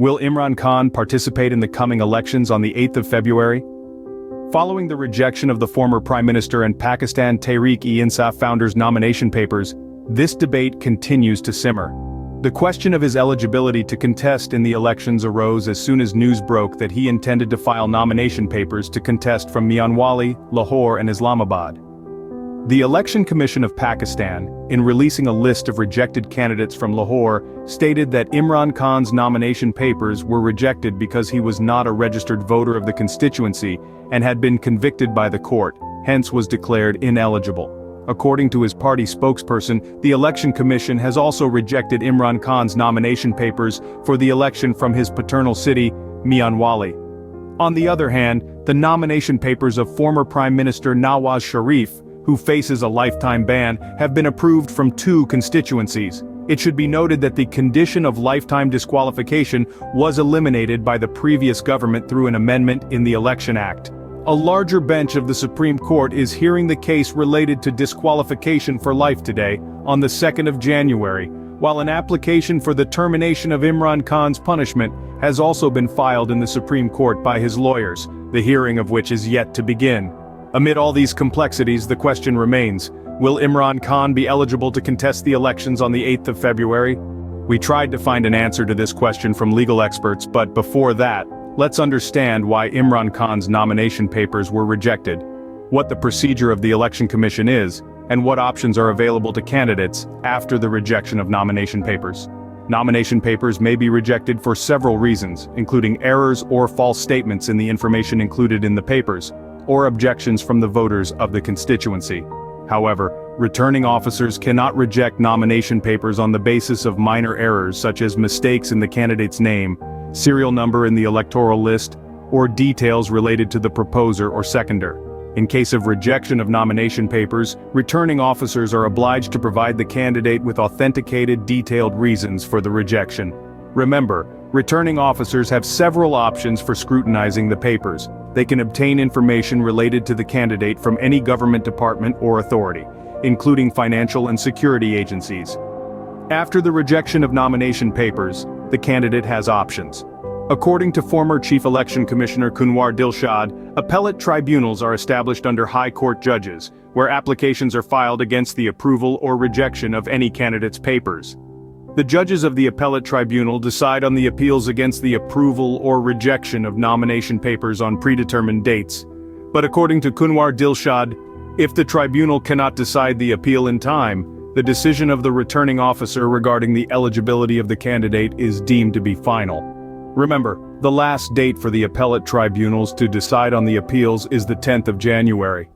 Will Imran Khan participate in the coming elections on the 8th of February? Following the rejection of the former Prime Minister and Pakistan Tehreek-e-Insaf founder's nomination papers, this debate continues to simmer. The question of his eligibility to contest in the elections arose as soon as news broke that he intended to file nomination papers to contest from Mianwali, Lahore and Islamabad. The Election Commission of Pakistan, in releasing a list of rejected candidates from Lahore, stated that Imran Khan's nomination papers were rejected because he was not a registered voter of the constituency and had been convicted by the court, hence was declared ineligible. According to his party spokesperson, the Election Commission has also rejected Imran Khan's nomination papers for the election from his paternal city, Mianwali. On the other hand, the nomination papers of former Prime Minister Nawaz Sharif, who faces a lifetime ban, have been approved from 2 constituencies. It should be noted that the condition of lifetime disqualification was eliminated by the previous government through an amendment in the Election Act. A larger bench of the Supreme Court is hearing the case related to disqualification for life today, on the 2nd of January, while an application for the termination of Imran Khan's punishment has also been filed in the Supreme Court by his lawyers, the hearing of which is yet to begin. Amid all these complexities, the question remains, will Imran Khan be eligible to contest the elections on the 8th of February? We tried to find an answer to this question from legal experts, but before that, let's understand why Imran Khan's nomination papers were rejected, what the procedure of the Election Commission is, and what options are available to candidates after the rejection of nomination papers. Nomination papers may be rejected for several reasons, including errors or false statements in the information included in the papers, or objections from the voters of the constituency. However, returning officers cannot reject nomination papers on the basis of minor errors such as mistakes in the candidate's name, serial number in the electoral list, or details related to the proposer or seconder. In case of rejection of nomination papers, returning officers are obliged to provide the candidate with authenticated, detailed reasons for the rejection. Remember, returning officers have several options for scrutinizing the papers. They can obtain information related to the candidate from any government department or authority, including financial and security agencies. After the rejection of nomination papers, the candidate has options. According to former Chief Election Commissioner Kunwar Dilshad, appellate tribunals are established under High Court judges, where applications are filed against the approval or rejection of any candidate's papers. The judges of the appellate tribunal decide on the appeals against the approval or rejection of nomination papers on predetermined dates. But according to Kunwar Dilshad, if the tribunal cannot decide the appeal in time, the decision of the returning officer regarding the eligibility of the candidate is deemed to be final. Remember, the last date for the appellate tribunals to decide on the appeals is the 10th of January.